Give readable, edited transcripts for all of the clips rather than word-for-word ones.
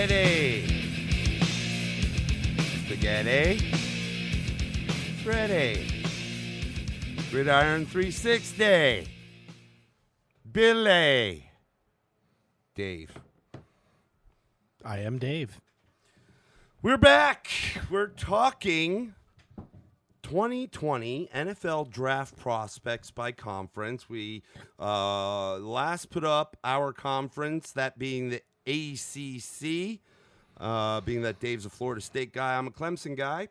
Ready. Spaghetti. Ready. Gridiron 360. Billy. Dave. I am Dave. We're back. We're talking 2020 NFL draft prospects by conference. We last put up our conference, that being the ACC, being that Dave's a Florida State guy, I'm a Clemson guy.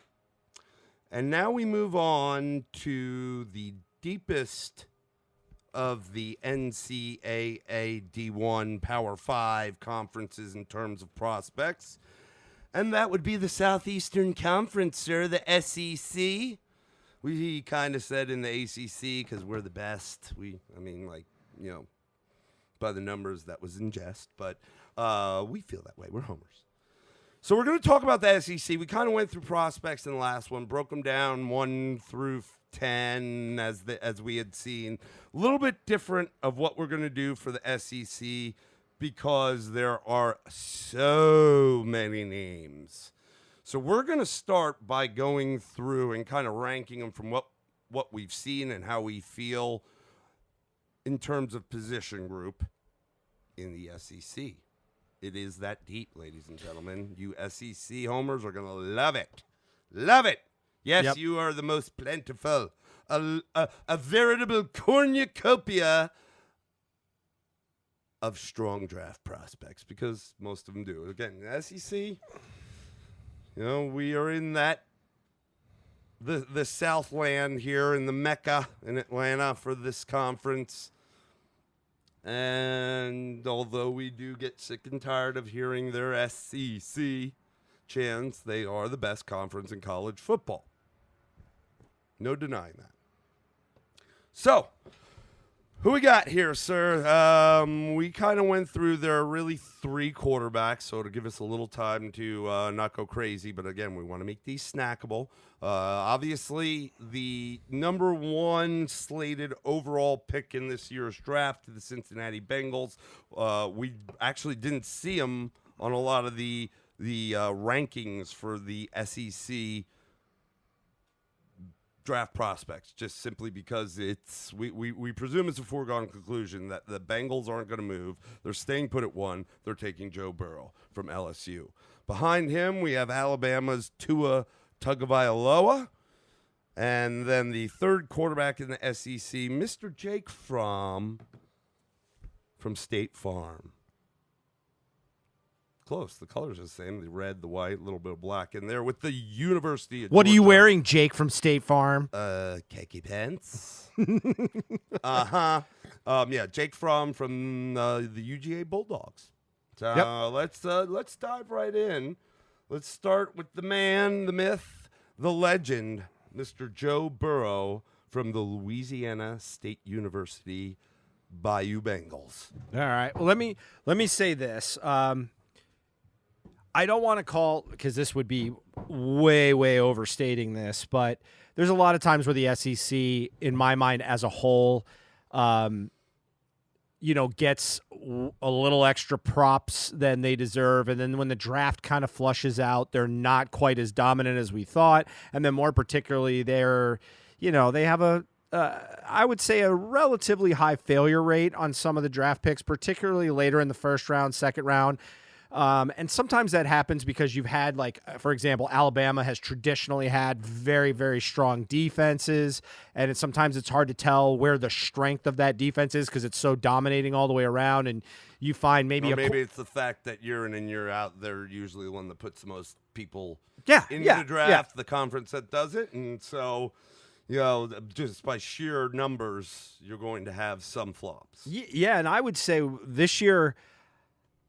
And now we move on to the deepest of the NCAA D1 Power 5 conferences in terms of prospects. And that would be the Southeastern Conference, sir, the SEC. We kind of said in the ACC because we're the best. By the numbers, that was in jest. But we feel that way. We're homers. So we're going to talk about the SEC. We kind of went through prospects in the last one, broke them down 1 through 10 as we had seen. A little bit different of what we're going to do for the SEC because there are so many names. So we're going to start by going through and kind of ranking them from what we've seen and how we feel in terms of position group in the SEC. It is that deep, ladies and gentlemen. You SEC homers are going to love it. Love it. Yes, yep. You are the most plentiful. A veritable cornucopia of strong draft prospects because most of them do. Again, the SEC, we are in that the Southland here in the Mecca in Atlanta for this conference. And although we do get sick and tired of hearing their SEC chants, they are the best conference in college football. No denying that. So, who we got here, sir? We kind of went through, there are really 3 quarterbacks, so to give us a little time to not go crazy, but again, we want to make these snackable. Obviously, the number 1 slated overall pick in this year's draft, the Cincinnati Bengals. We actually didn't see them on a lot of the rankings for the SEC draft prospects, just simply because we presume it's a foregone conclusion that the Bengals aren't going to move. They're staying put at 1. They're taking Joe Burrow from LSU. Behind him, we have Alabama's Tua Tagovailoa, and then the 3rd quarterback in the SEC, Mr. Jake Fromm from State Farm. Close. The colors are the same. The red, the white, a little bit of black in there with the University of What Georgia. are you wearing, Jake, from State Farm? Khaki pants. Jake Fromm from the UGA Bulldogs. So yep. Let's dive right in. Let's start with the man, the myth, the legend, Mr. Joe Burrow from the Louisiana State University Bayou Bengals. All right. Well, let me say this. I don't want to call, because this would be way, way overstating this, but there's a lot of times where the SEC, in my mind as a whole, gets a little extra props than they deserve. And then when the draft kind of flushes out, they're not quite as dominant as we thought. And then more particularly, they have I would say a relatively high failure rate on some of the draft picks, particularly later in the 1st round, 2nd round. And sometimes that happens because you've had, for example, Alabama has traditionally had very, very strong defenses, and sometimes it's hard to tell where the strength of that defense is because it's so dominating all the way around, and you find maybe it's the fact that year in and year out, they're usually the one that puts the most people into the draft, the conference that does it, and so just by sheer numbers, you're going to have some flops. Yeah, and I would say this year,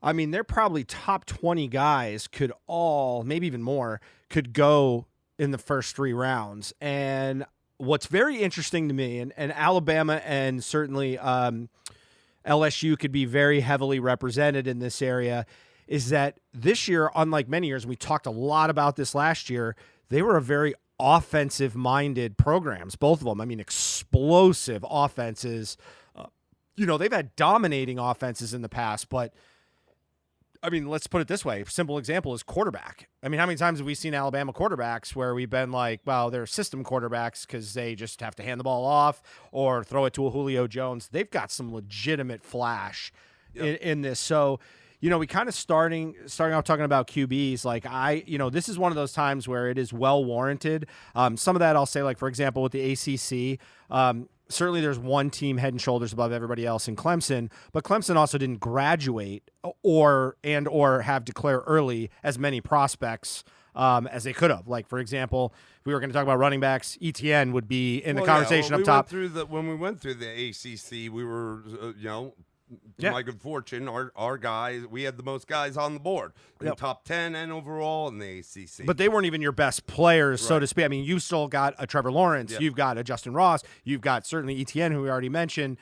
they're probably top 20 guys could all, maybe even more, could go in the first 3 rounds. And what's very interesting to me, and Alabama and certainly LSU could be very heavily represented in this area, is that this year, unlike many years, and we talked a lot about this last year, they were a very offensive-minded programs, both of them. Explosive offenses. They've had dominating offenses in the past, but I mean, let's put it this way. Simple example is quarterback. I mean, how many times have we seen Alabama quarterbacks where we've been like, well, they're system quarterbacks because they just have to hand the ball off or throw it to a Julio Jones. They've got some legitimate flash in this. So, we kind of starting off talking about QBs. Like this is one of those times where it is well warranted. Some of that I'll say, like, for example, with the ACC, certainly there's one team head and shoulders above everybody else in Clemson, but Clemson also didn't graduate or have declare early as many prospects as they could have. Like, for example, if we were going to talk about running backs, ETN would be in the conversation up top. When we went through the ACC, we were, to my good fortune, our guys, we had the most guys on the board in the top 10 and overall in the ACC. But they weren't even your best players, so to speak. I mean, you still got a Trevor Lawrence, you've got a Justin Ross, you've got certainly ETN, who we already mentioned.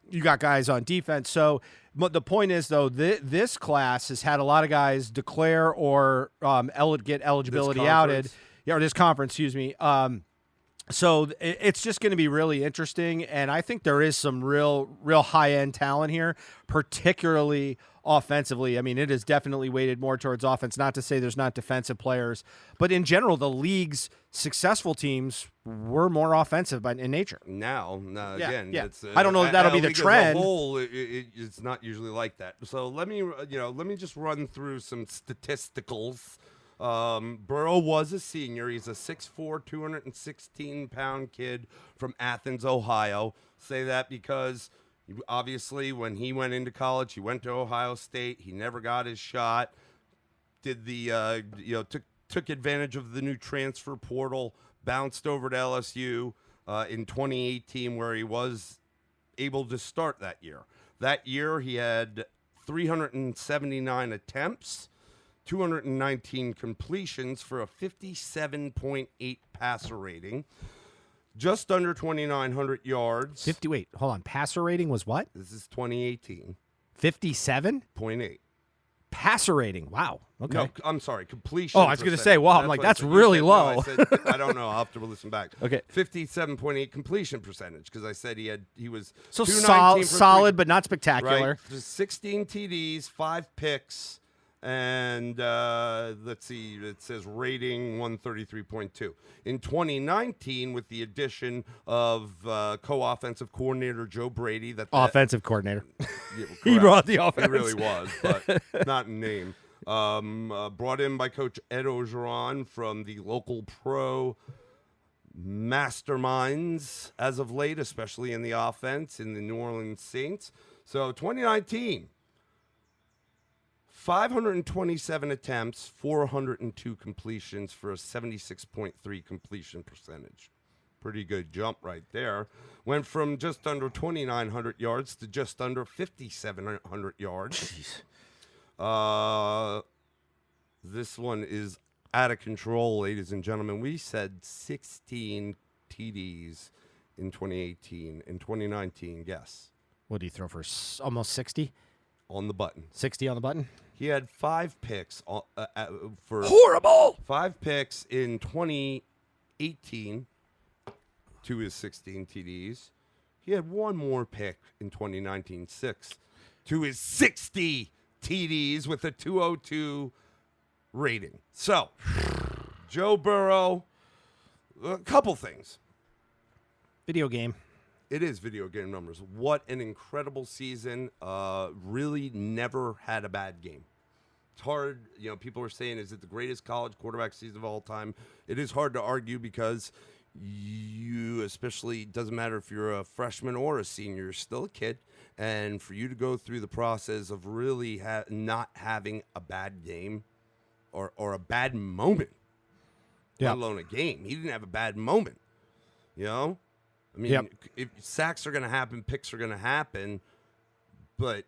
You got guys on defense. So, but the point is, though, this class has had a lot of guys declare or get eligibility outed. Yeah, or this conference, excuse me. So it's just going to be really interesting, and I think there is some real high-end talent here, particularly offensively. I mean, it is definitely weighted more towards offense, not to say there's not defensive players, but in general, the league's successful teams were more offensive in nature. Again, it's, I don't know if that'll be the trend. As a whole, it's not usually like that. So let me just run through some statisticals. Burrow was a senior. He's a 6'4", 216-pound kid from Athens, Ohio. Say that because obviously when he went into college, he went to Ohio State. He never got his shot. Did the took advantage of the new transfer portal. Bounced over to LSU in 2018, where he was able to start that year. That year he had 379 attempts. 219 completions for a 57.8 passer rating, just under 2,900 yards. Hold on. Passer rating was what? This is 2018. 57.8 passer rating. Wow. Okay. No, I'm sorry. Completion. Oh, I was going to say, wow. I'm like, that's really low. No, I said, I don't know. I'll have to listen back. Okay. 57.8 completion percentage, because I said he was so solid, but not spectacular. Right? Just 16 TDs, 5 picks. And let's see, it says rating 133.2. In 2019, with the addition of co-offensive coordinator Joe Brady. Offensive coordinator. Yeah, he brought the offense. He really was, but not in name. Brought in by Coach Ed Ogeron from the local pro masterminds as of late, especially in the offense in the New Orleans Saints. So 2019. 527 attempts, 402 completions for a 76.3 completion percentage. Pretty good jump right there. Went from just under 2,900 yards to just under 5,700 yards. Jeez. This one is out of control, ladies and gentlemen. We said 16 TDs in 2018. In 2019, guess. What do you throw for almost 60? On the button. 60 on the button? He had 5 picks for horrible. 5 picks in 2018 to his 16 TDs. He had 1 more pick in 2019, 6 to his 60 TDs with a 202 rating. So, Joe Burrow, a couple things. Video game. It is video game numbers. What an incredible season. Really never had a bad game. It's hard. People are saying, is it the greatest college quarterback season of all time? It is hard to argue because especially, doesn't matter if you're a freshman or a senior, you're still a kid. And for you to go through the process of really not having a bad game or a bad moment, let alone a game. He didn't have a bad moment, I mean, if sacks are going to happen, picks are going to happen, but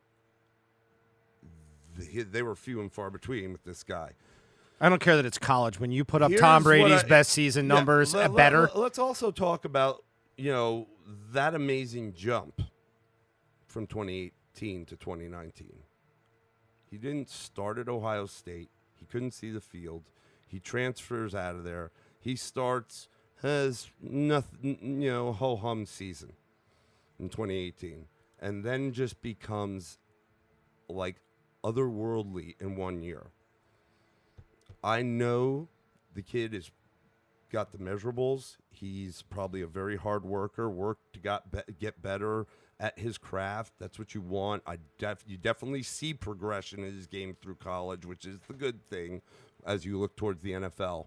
they were few and far between with this guy. I don't care that it's college. When you put up Tom Brady's best season numbers, better. Let's also talk about, that amazing jump from 2018 to 2019. He didn't start at Ohio State. He couldn't see the field. He transfers out of there. He has nothing, ho-hum season in 2018, and then just becomes like otherworldly in 1 year. I know the kid has got the measurables. He's probably a very hard worker, worked to get better at his craft. That's what you want. You definitely see progression in his game through college, which is the good thing as you look towards the NFL.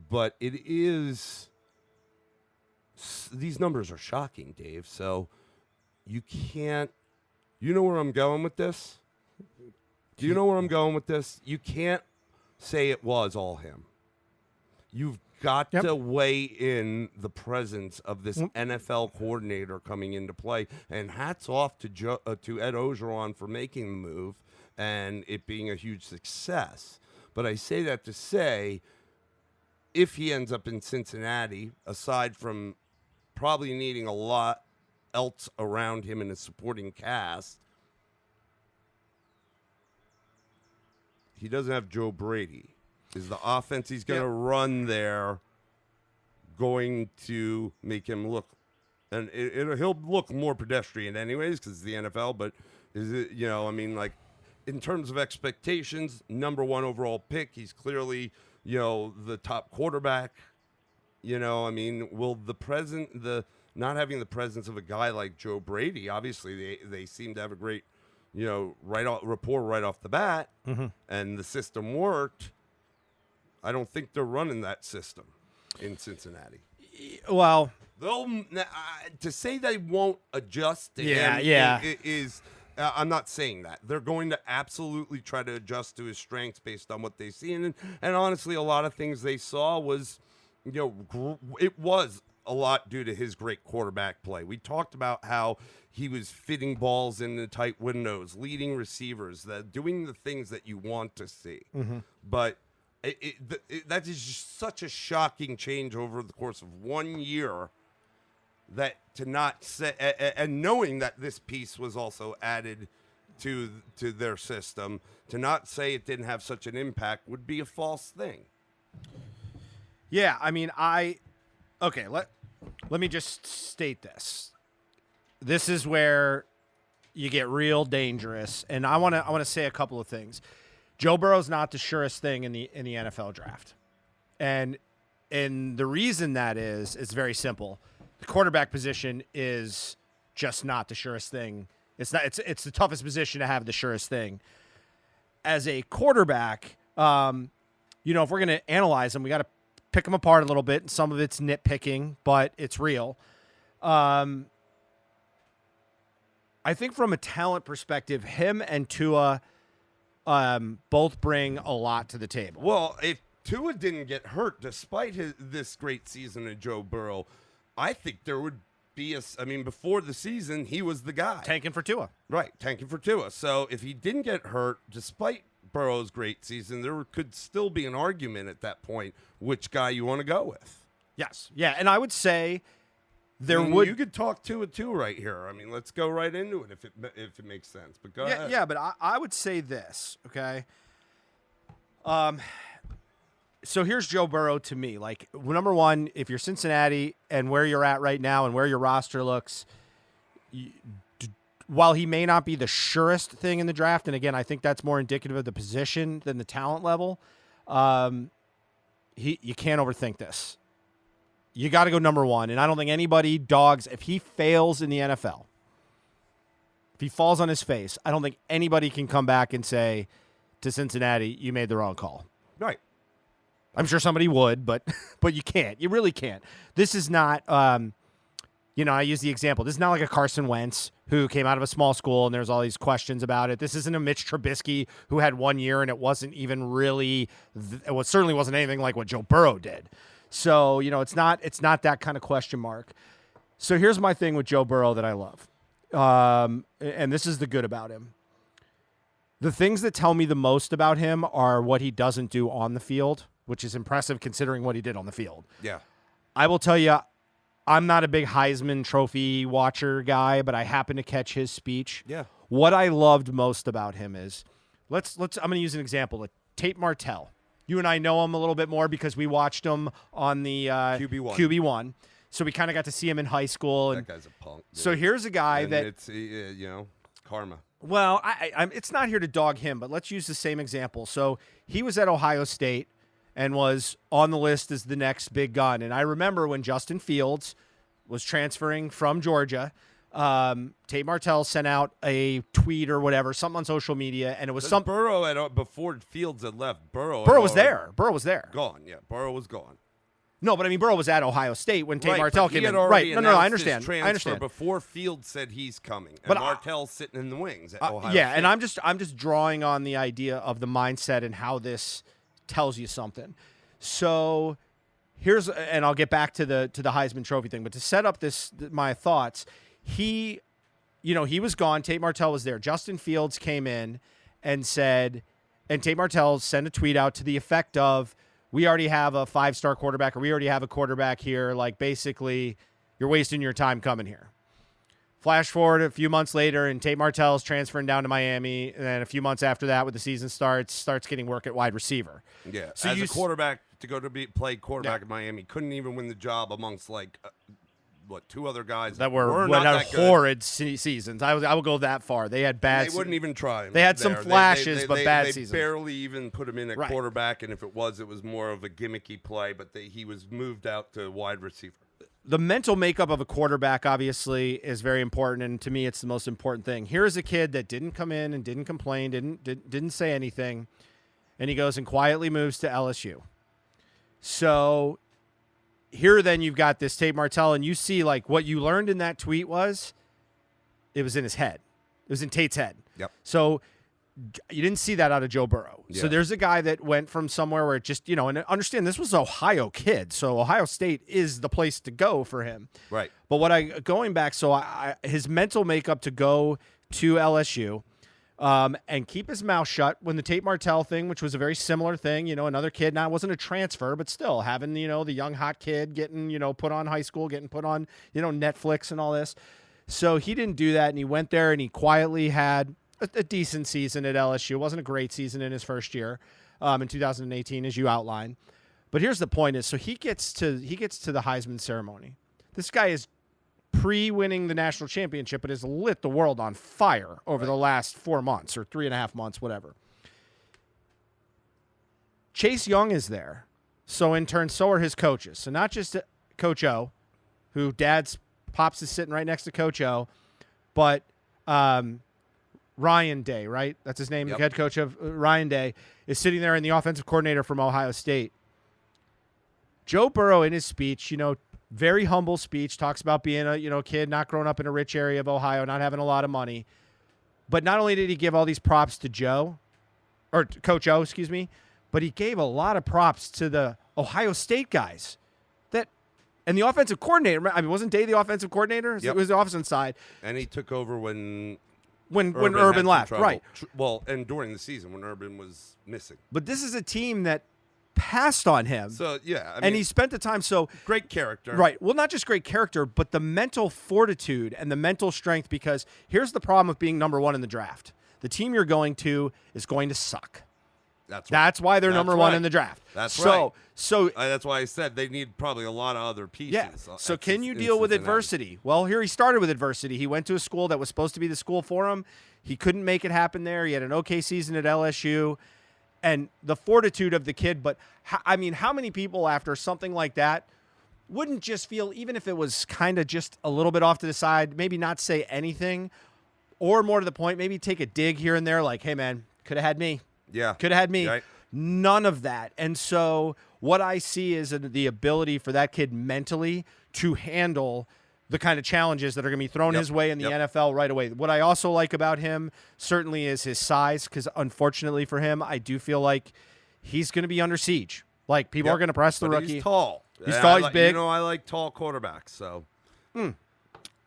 But these numbers are shocking, Dave. So you can't, you know where I'm going with this? Do you know where I'm going with this? You can't say it was all him. You've got to weigh in the presence of this NFL coordinator coming into play. And hats off to Ed Ogeron for making the move and it being a huge success. But I say that to say, if he ends up in Cincinnati, aside from probably needing a lot else around him in a supporting cast, he doesn't have Joe Brady. Is the offense he's going to run there going to make him look, and he'll look more pedestrian anyways because it's the NFL, but is it, like in terms of expectations, number 1 overall pick, he's clearly, the top quarterback, will the not having the presence of a guy like Joe Brady, obviously they seem to have a great, rapport right off the bat, and the system worked. I don't think they're running that system in Cincinnati. Well, they'll to say they won't adjust to him is I'm not saying that. They're going to absolutely try to adjust to his strengths based on what they see. And honestly, a lot of things they saw was, it was a lot due to his great quarterback play. We talked about how he was fitting balls in the tight windows, leading receivers, doing the things that you want to see. But that is just such a shocking change over the course of 1 year that to not say, and knowing that this piece was also added to their system, to not say it didn't have such an impact would be a false thing. Yeah, I mean, let me just state this. This is where you get real dangerous, and I want to say a couple of things. Joe Burrow's not the surest thing in the NFL draft. And the reason that is very simple. The quarterback position is just not the surest thing. It's the toughest position to have the surest thing. As a quarterback, if we're going to analyze them, we got to pick them apart a little bit, and some of it's nitpicking, but it's real. I think from a talent perspective, him and Tua both bring a lot to the table. Well, if Tua didn't get hurt despite this great season of Joe Burrow, I think there would be before the season, he was the guy. Tanking for Tua. Right, tanking for Tua. So if he didn't get hurt despite Burrow's great season, there could still be an argument at that point which guy you want to go with. Yes. Yeah, and I would say you could talk Tua too right here. Let's go right into it if it makes sense. But go ahead. Yeah, but I would say this, okay? So here's Joe Burrow to me. Like, number one, if you're Cincinnati and where you're at right now and where your roster looks, while he may not be the surest thing in the draft, and again, I think that's more indicative of the position than the talent level, you can't overthink this. You got to go number 1, and I don't think anybody dogs if he fails in the NFL. If he falls on his face, I don't think anybody can come back and say to Cincinnati, you made the wrong call. Right. I'm sure somebody would, but you can't. You really can't. This is not, I use the example. This is not like a Carson Wentz who came out of a small school and there's all these questions about it. This isn't a Mitch Trubisky who had 1 year and it wasn't even really, it certainly wasn't anything like what Joe Burrow did. So, it's not that kind of question mark. So here's my thing with Joe Burrow that I love. And this is the good about him. The things that tell me the most about him are what he doesn't do on the field, which is impressive considering what he did on the field. Yeah. I will tell you, I'm not a big Heisman Trophy watcher guy, but I happen to catch his speech. Yeah. What I loved most about him is, I'm going to use an example. Tate Martell. You and I know him a little bit more because we watched him on the QB1. So we kind of got to see him in high school. And that guy's a punk. Dude. So here's a guy and that it's karma. Well, it's not here to dog him, but let's use the same example. So he was at Ohio State and was on the list as the next big gun. And I remember when Justin Fields was transferring from Georgia, Tate Martell sent out a tweet or whatever, something on social media, and it was some Burrow before Fields had left. Burrow was there. Burrow was there. Gone. Yeah, Burrow was gone. No, but I mean, Burrow was at Ohio State when Tate Martell but he came had in. already Right? No, I announced his understand. transfer I understand. before Fields said he's coming, and But Martell's sitting in the wings at Ohio yeah, State. and I'm just drawing on the idea of the mindset and how this tells you something. So and I'll get back to the Heisman Trophy thing, but to set up my thoughts, he was gone. Tate Martell was there. Justin Fields came in and Tate Martell sent a tweet out to the effect of, we already have a 5-star quarterback, or we already have a quarterback here. Like, basically, you're wasting your time coming here. Flash forward a few months later, and Tate Martell's transferring down to Miami. And then a few months after that, when the season starts getting work at wide receiver. Yeah, so as a quarterback, to go to play quarterback in Miami, couldn't even win the job amongst, two other guys that were not had that horrid seasons. I would go that far. They had bad. They wouldn't even try him. They had some flashes, but bad they seasons. They barely even put him in at Right. quarterback, and if it was more of a gimmicky play. But he was moved out to wide receiver. The mental makeup of a quarterback obviously is very important, and to me, it's the most important thing. Here's a kid that didn't come in and didn't complain, didn't say anything, and he goes and quietly moves to LSU. So here then you've got this Tate Martell, and you see what you learned in that tweet was it was in his head. It was in Tate's head. Yep. So you didn't see that out of Joe Burrow. Yeah. So there's a guy that went from somewhere where it just, and understand this was Ohio kid. So Ohio State is the place to go for him. Right. But going back, his mental makeup to go to LSU, and keep his mouth shut when the Tate Martell thing, which was a very similar thing, another kid, now it wasn't a transfer, but still having, the young hot kid getting, put on high school, getting put on, Netflix and all this. So he didn't do that, and he went there and he quietly had a decent season at LSU. It wasn't a great season in his first year in 2018, as you outlined. But here's the point is, so he gets to the Heisman ceremony. This guy is pre-winning the national championship, but has lit the world on fire over the last 4 months or 3.5 months, whatever. Chase Young is there. So in turn, so are his coaches. So not just Coach O, who Pops is sitting right next to Coach O, but Ryan Day, right? That's his name. Yep. The head coach of Ryan Day is sitting there, and the offensive coordinator from Ohio State. Joe Burrow in his speech, very humble speech, talks about being a kid, not growing up in a rich area of Ohio, not having a lot of money. But not only did he give all these props to Coach O, excuse me, but he gave a lot of props to the Ohio State guys. And the offensive coordinator, wasn't Day the offensive coordinator? Yep. It was the offensive side. And he took over when Urban left, right. Well, and during the season when Urban was missing. But this is a team that passed on him. So, yeah. And he spent the time. So great character. Right. Well, not just great character, but the mental fortitude and the mental strength, because here's the problem with being number one in the draft. The team you're going to is going to suck. That's why they're number one in the draft. That's right. So that's why I said they need probably a lot of other pieces. Yeah. So can you deal with adversity? Well, here he started with adversity. He went to a school that was supposed to be the school for him. He couldn't make it happen there. He had an okay season at LSU. And the fortitude of the kid. But, how many people after something like that wouldn't just feel, even if it was kind of just a little bit off to the side, maybe not say anything, or more to the point, maybe take a dig here and there like, hey, man, could have had me. Yeah. Could have had me. Right. None of that. And so what I see is the ability for that kid mentally to handle the kind of challenges that are going to be thrown his way in the NFL right away. What I also like about him certainly is his size, because unfortunately for him, I do feel like he's going to be under siege. Like, people are going to press the rookie. He's tall. He's tall, he's big. I like tall quarterbacks, so.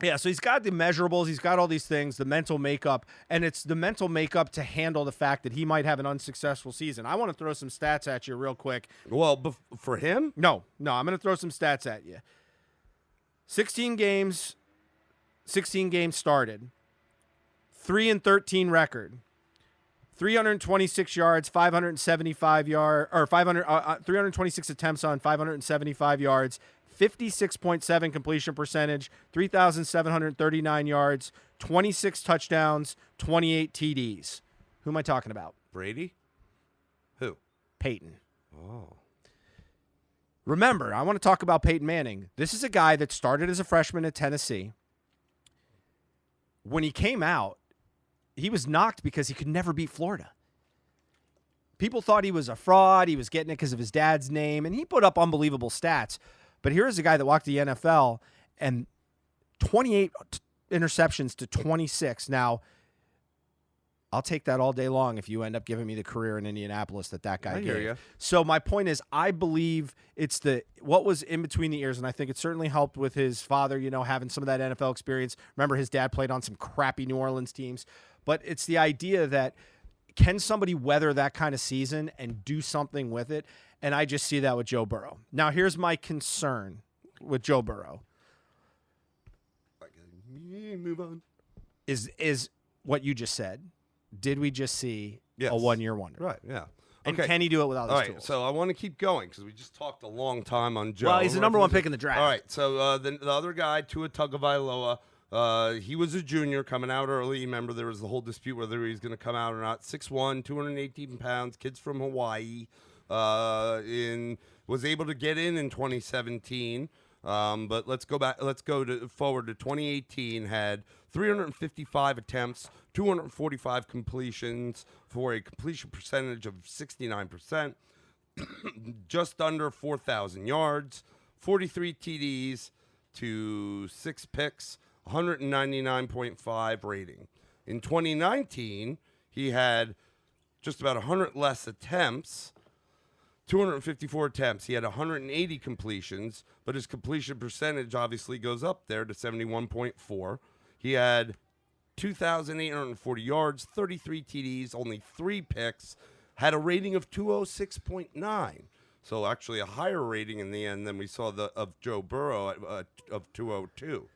Yeah, so he's got the measurables, he's got all these things, the mental makeup, and it's the mental makeup to handle the fact that he might have an unsuccessful season. I want to throw some stats at you real quick. Well, for him? No, I'm going to throw some stats at you. 16 games started, 3-13 record, 326 yards, 575 326 attempts on 575 yards, 56.7 completion percentage, 3,739 yards, 26 touchdowns, 28 TDs. Who am I talking about? Brady? Who? Peyton. Oh. Remember, I want to talk about Peyton Manning. This is a guy that started as a freshman at Tennessee. When he came out, he was knocked because he could never beat Florida. People thought he was a fraud. He was getting it because of his dad's name, and he put up unbelievable stats. But here's a guy that walked the NFL and 28 interceptions to 26. Now, I'll take that all day long if you end up giving me the career in Indianapolis that guy I hear gave. ya. So my point is, I believe it's what was in between the ears, and I think it certainly helped with his father, having some of that NFL experience. Remember, his dad played on some crappy New Orleans teams. But it's the idea that can somebody weather that kind of season and do something with it? And I just see that with Joe Burrow. Now, here's my concern with Joe Burrow. Move on. Is what you just said. Did we just see a one-year wonder? Right, yeah. And Okay. can he do it without his All right, tools? so I want to keep going because we just talked a long time on Joe. Well, he's the number one pick in the draft. All right, so the other guy, Tua Tagovailoa, he was a junior coming out early. Remember, there was the whole dispute whether he's going to come out or not. 6'1", 218 pounds, kids from Hawaii, was able to get in 2017. But let's go back. Let's go forward to 2018. Had 355 attempts, 245 completions for a completion percentage of 69%, just under 4,000 yards, 43 TDs to 6 picks, 199.5 rating. In 2019, he had just about 100 less attempts. 254 attempts. He had 180 completions, but his completion percentage obviously goes up there to 71.4. He had 2,840 yards, 33 TDs, only 3 picks, had a rating of 206.9. So actually a higher rating in the end than we saw of Joe Burrow of 202.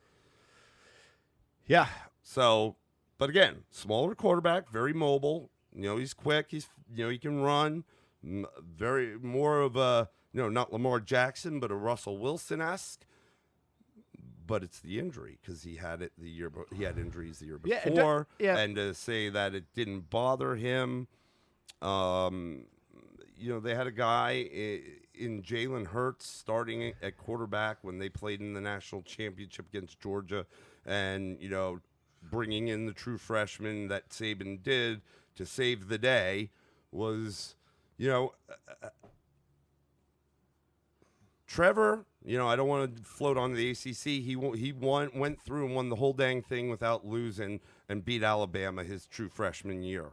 Yeah. So, but again, smaller quarterback, very mobile. He's quick. He can run. Very more of a, not Lamar Jackson, but a Russell Wilson-esque. But it's the injury because he had injuries the year before. And to say that it didn't bother him, they had a guy in Jalen Hurts starting at quarterback when they played in the national championship against Georgia, and bringing in the true freshman that Saban did to save the day was. Trevor, I don't want to float on the ACC. He went through and won the whole dang thing without losing and beat Alabama his true freshman year.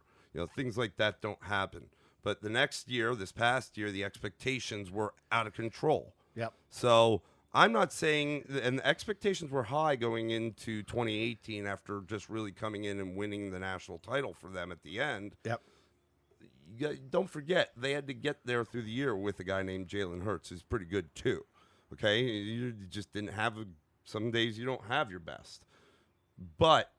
Things like that don't happen. But the next year, this past year, the expectations were out of control. Yep. So I'm not saying, and the expectations were high going into 2018 after just really coming in and winning the national title for them at the end. Yep. Don't forget, they had to get there through the year with a guy named Jalen Hurts, who's pretty good too. Okay? You just didn't have some days you don't have your best. But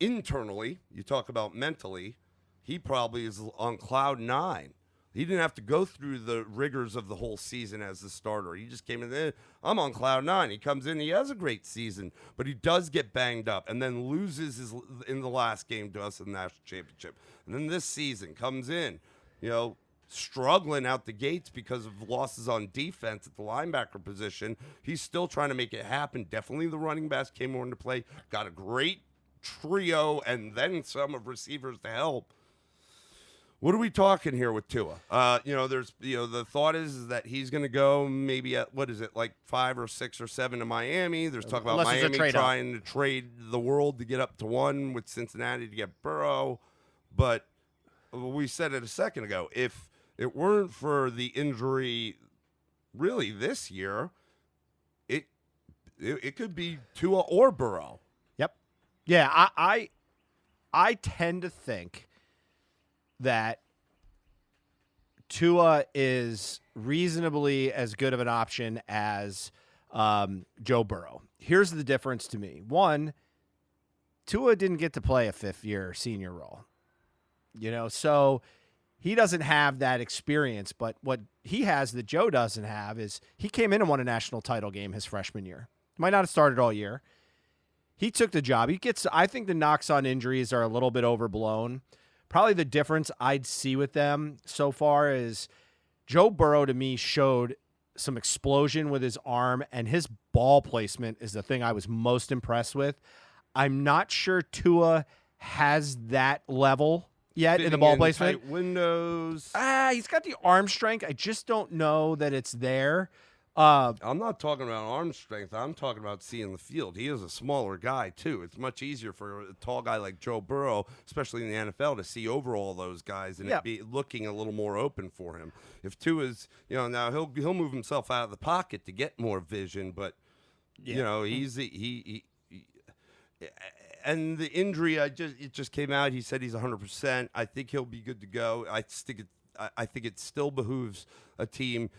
internally, you talk about mentally, he probably is on cloud 9. He didn't have to go through the rigors of the whole season as the starter. He just came in there. I'm on cloud 9. He comes in. He has a great season, but he does get banged up and then loses in the last game to us in the national championship. And then this season comes in, struggling out the gates because of losses on defense at the linebacker position. He's still trying to make it happen. Definitely the running backs came more into play. Got a great trio and then some of receivers to help. What are we talking here with Tua? There's the thought is that he's going to go maybe at like 5 or 6 or 7 to Miami. There's talk about Miami trying to trade the world to get up to 1 with Cincinnati to get Burrow. But we said it a second ago. If it weren't for the injury, really this year, it could be Tua or Burrow. Yep. Yeah, I tend to think that Tua is reasonably as good of an option as Joe Burrow. Here's the difference to me. One, Tua didn't get to play a 5th-year senior role. So he doesn't have that experience, but what he has that Joe doesn't have is he came in and won a national title game his freshman year. Might not have started all year. He took the job. I think the knocks on injuries are a little bit overblown. Probably the difference I'd see with them so far is Joe Burrow to me showed some explosion with his arm, and his ball placement is the thing I was most impressed with. I'm not sure Tua has that level yet in the ball placement. Tight windows. He's got the arm strength. I just don't know that it's there. I'm not talking about arm strength. I'm talking about seeing the field. He is a smaller guy, too. It's much easier for a tall guy like Joe Burrow, especially in the NFL, to see over all those guys and it be looking a little more open for him. If Tua's, now he'll move himself out of the pocket to get more vision, but, he and the injury, it just came out. He said he's 100%. I think he'll be good to go. I think it still behooves a team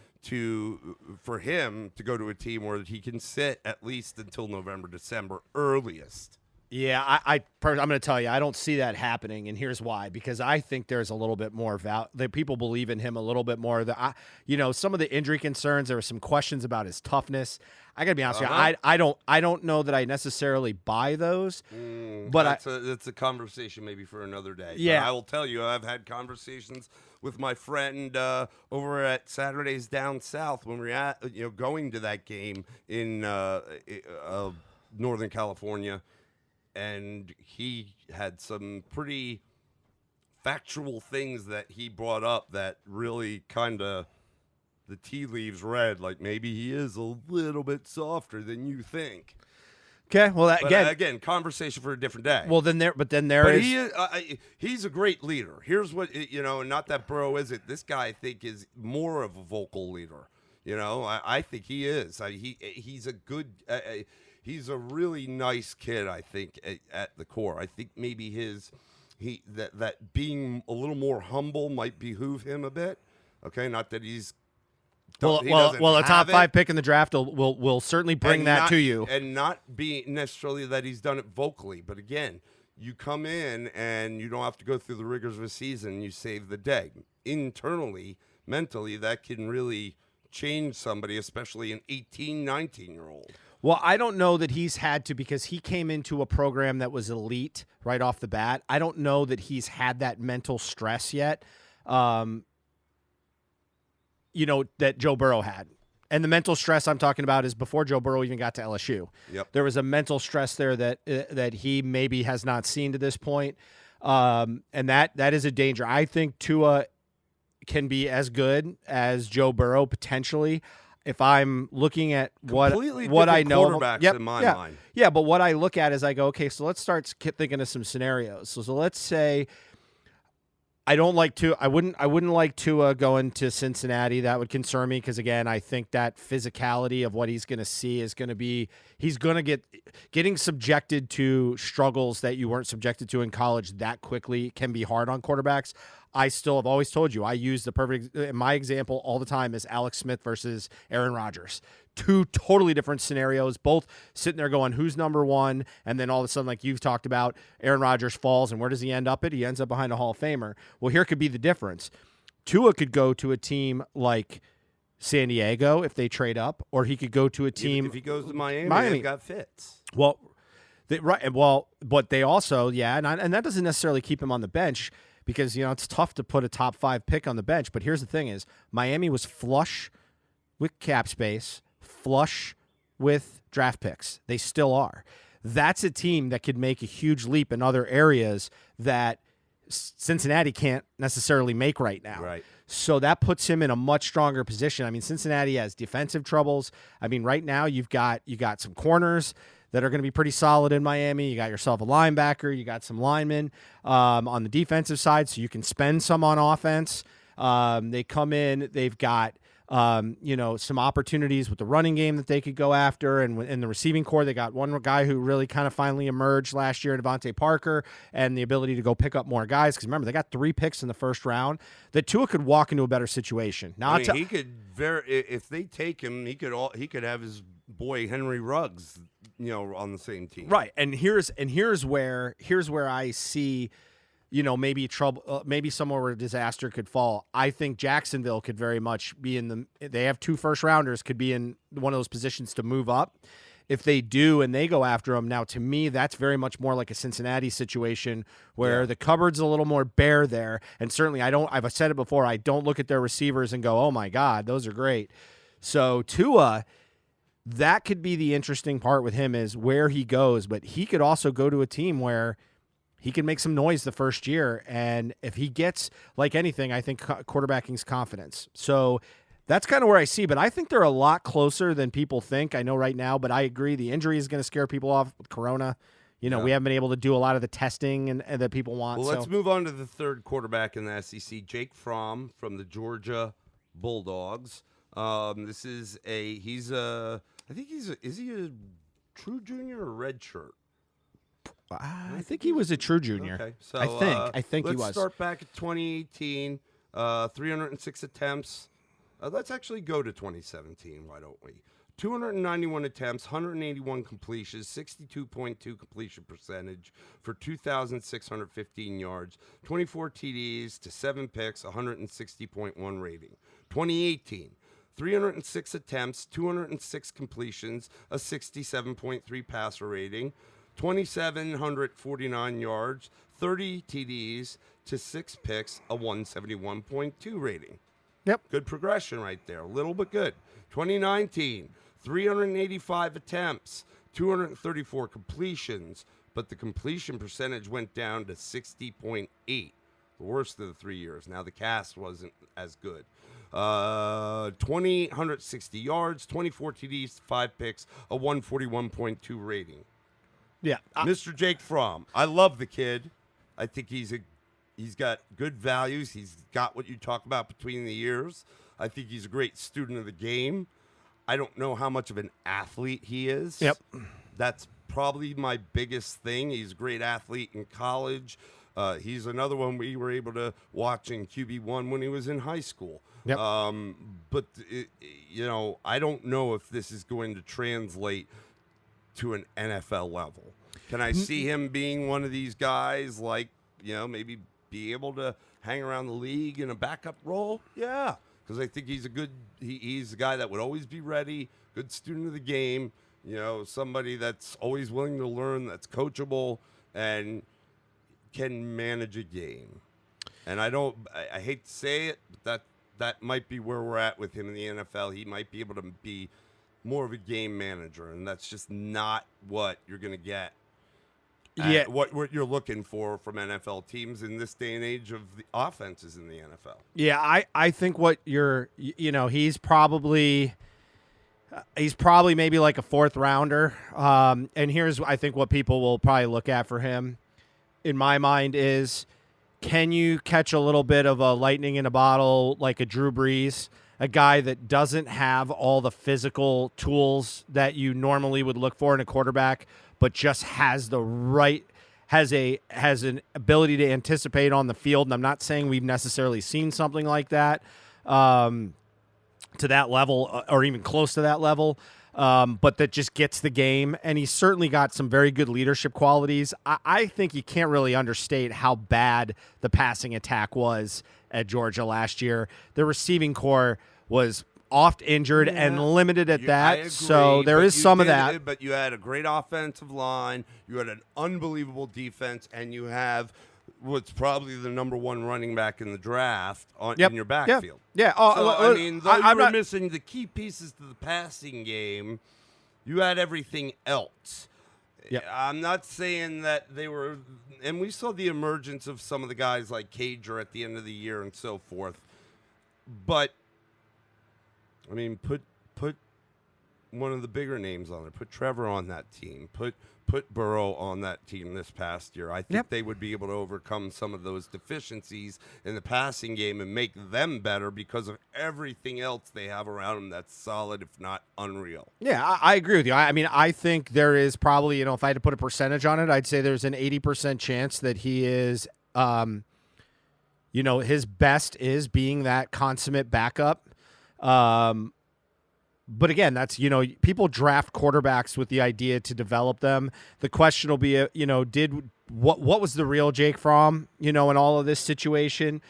for him to go to a team where he can sit at least until November, December earliest. Yeah, I'm going to tell you, I don't see that happening, and here's why. Because I think there's a little bit more that people believe in him a little bit more. Some of the injury concerns, there were some questions about his toughness. I got to be honest with you, I don't know that I necessarily buy those. But that's a conversation maybe for another day. Yeah, but I will tell you, I've had conversations with my friend over at Saturdays Down South when we were going to that game in Northern California. And he had some pretty factual things that he brought up that really kind of the tea leaves read, like maybe he is a little bit softer than you think. Okay, well, again, conversation for a different day. Well, he's a great leader. Here's what not that Burrow isn't. This guy, I think, is more of a vocal leader. I think he is. He's a good. He's a really nice kid, I think, at the core. I think maybe that being a little more humble might behoove him a bit. Okay, not that he's a top 5 pick in the draft will certainly bring that to you, and not be necessarily that he's done it vocally. But again, you come in and you don't have to go through the rigors of a season. You save the day internally, mentally. That can really change somebody, especially an 18, 19-year-old. Well, I don't know that he's had to, because he came into a program that was elite right off the bat. I don't know that he's had that mental stress yet, that Joe Burrow had. And the mental stress I'm talking about is before Joe Burrow even got to LSU. Yep. There was a mental stress there that he maybe has not seen to this point. And that is a danger. I think Tua can be as good as Joe Burrow potentially. If I'm looking at what I know, quarterbacks in my mind. Yeah, but what I look at is I go, okay, so let's start thinking of some scenarios. So let's say I wouldn't like Tua going to Cincinnati. That would concern me because, again, I think that physicality of what he's going to see is going to be he's going to getting subjected to struggles that you weren't subjected to in college that quickly can be hard on quarterbacks. I still have always told you I use my example all the time is Alex Smith versus Aaron Rodgers. Two totally different scenarios, both sitting there going, who's number one? And then all of a sudden, like you've talked about, Aaron Rodgers falls, and where does he end up at? He ends up behind a Hall of Famer. Well, here could be the difference. Tua could go to a team like San Diego if they trade up, or he could go to a team. If he goes to Miami. They've got Fitz. Well, but they also, and that doesn't necessarily keep him on the bench. Because, it's tough to put a top 5 pick on the bench. But here's the thing is, Miami was flush with cap space, flush with draft picks. They still are. That's a team that could make a huge leap in other areas that Cincinnati can't necessarily make right now. Right. So that puts him in a much stronger position. I mean, Cincinnati has defensive troubles. I mean, right now you got some corners that are going to be pretty solid in Miami. You got yourself a linebacker. You got some linemen on the defensive side, so you can spend some on offense. They come in. They've got some opportunities with the running game that they could go after, and in the receiving core, they got one guy who really kind of finally emerged last year, Devontae Parker, and the ability to go pick up more guys. Because remember, they got 3 picks in the first round. That Tua could walk into a better situation. Now, he could if they take him, he could have his boy Henry Ruggs, on the same team. Right. And here's where I see, maybe trouble, maybe somewhere where a disaster could fall. I think Jacksonville could very much be they have 2 first rounders, could be in one of those positions to move up. If they do and they go after him, now to me, that's very much more like a Cincinnati situation where the cupboard's a little more bare there. And certainly I've said it before, I don't look at their receivers and go, oh my God, those are great. So Tua, that could be the interesting part with him is where he goes, but he could also go to a team where he can make some noise the first year. And if he gets, like anything, I think quarterbacking's confidence. So that's kind of where I see, but I think they're a lot closer than people think. I know right now, but I agree. The injury is going to scare people off with Corona. We haven't been able to do a lot of the testing and that people want. Well, let's move on to the third quarterback in the SEC, Jake Fromm from the Georgia Bulldogs. Is he a true junior or red shirt? I think he was a true junior. Okay, so I think he was. Let's start back at 2018, 306 attempts. Let's actually go to 2017, why don't we? 291 attempts, 181 completions, 62.2 completion percentage for 2,615 yards, 24 TDs to 7 picks, 160.1 rating. 2018, 306 attempts, 206 completions, a 67.3 passer rating, 2,749 yards, 30 TDs to 6 picks, a 171.2 rating. Yep. Good progression right there. A little bit good. 2019, 385 attempts, 234 completions, but the completion percentage went down to 60.8, the worst of the 3 years. Now the cast wasn't as good. 160 yards, 24 TDs, 5 picks, a 141.2 rating. Yeah. Mr. Jake Fromm. I love the kid. I think he's got good values. He's got what you talk about between the ears. I think he's a great student of the game. I don't know how much of an athlete he is. Yep. That's probably my biggest thing. He's a great athlete in college. He's another one we were able to watch in QB1 when he was in high school. Yep. But I don't know if this is going to translate to an NFL level. Can I see him being one of these guys like, maybe be able to hang around the league in a backup role? Yeah, because I think he's he's a guy that would always be ready, good student of the game, somebody that's always willing to learn, that's coachable, and can manage a game. And I hate to say it, but that might be where we're at with him in the NFL. He might be able to be more of a game manager, and that's just not what you're going to get. Yeah, what you're looking for from NFL teams in this day and age of the offenses in the NFL. Yeah, I think what he's probably maybe like a 4th rounder. And here's I think what people will probably look at for him, in my mind, is can you catch a little bit of a lightning in a bottle like a Drew Brees, a guy that doesn't have all the physical tools that you normally would look for in a quarterback, but just has an ability to anticipate on the field. And I'm not saying we've necessarily seen something like that to that level or even close to that level, but that just gets the game. And he's certainly got some very good leadership qualities. I think you can't really understate how bad the passing attack was at Georgia last year. The receiving core was oft injured and limited at that. Agree, so there is some of that. But you had a great offensive line, you had an unbelievable defense, and you have what's probably the number 1 running back in the draft in your backfield. Yeah. Though you were missing the key pieces to the passing game, you had everything else. Yep. I'm not saying that they were, and we saw the emergence of some of the guys like Cager at the end of the year and so forth, but put one of the bigger names on it. Put Trevor on that team. Put Burrow on that team this past year. I think they would be able to overcome some of those deficiencies in the passing game and make them better because of everything else they have around them that's solid, if not unreal. Yeah, I agree with you. I think there is probably, if I had to put a percentage on it, I'd say there's an 80% chance that he is, his best is being that consummate backup. But again, that's, people draft quarterbacks with the idea to develop them. The question will be, what was the real Jake Fromm, in all of this situation?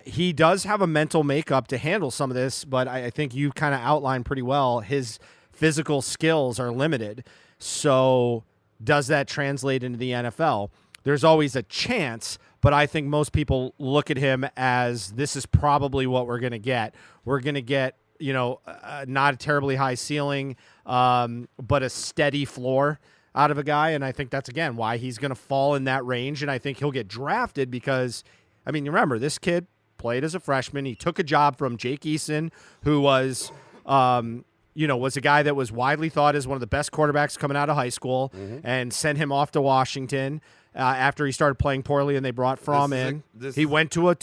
He does have a mental makeup to handle some of this, but I think you kind of outlined pretty well his physical skills are limited. So does that translate into the NFL? There's always a chance, but I think most people look at him as this is probably what we're going to get. We're going to get, not a terribly high ceiling, but a steady floor out of a guy. And I think that's, again, why he's going to fall in that range. And I think he'll get drafted because, remember, this kid played as a freshman. He took a job from Jake Eason, who was, was a guy that was widely thought as one of the best quarterbacks coming out of high school, and sent him off to Washington after he started playing poorly, and they brought Fromm in. He went to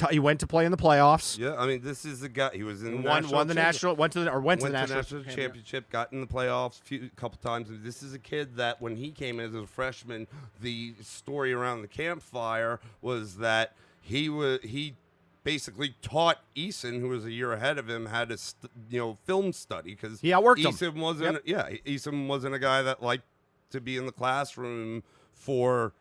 play in the playoffs. Yeah, this is the guy. He was in the went to the national championship, got in the playoffs a couple times. This is a kid that when he came in as a freshman, the story around the campfire was that he basically taught Eason, who was a year ahead of him, how to film study, because he outworked Eason him. wasn't Eason wasn't a guy that liked to be in the classroom for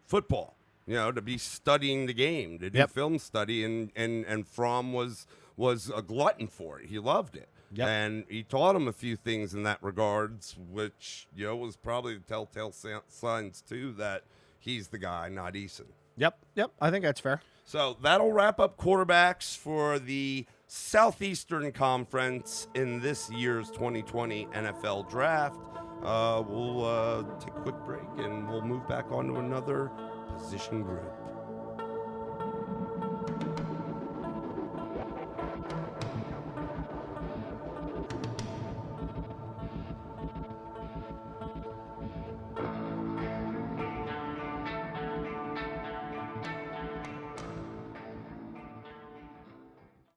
football, to be studying the game, to do film study, and Fromm was a glutton for it. He loved it. And he taught him a few things in that regards, which was probably the telltale signs too that he's the guy, not Eason. Yep, I think that's fair. So that'll wrap up quarterbacks for the Southeastern Conference in this year's 2020 NFL Draft. We'll take a quick break, and we'll move back on to another position group.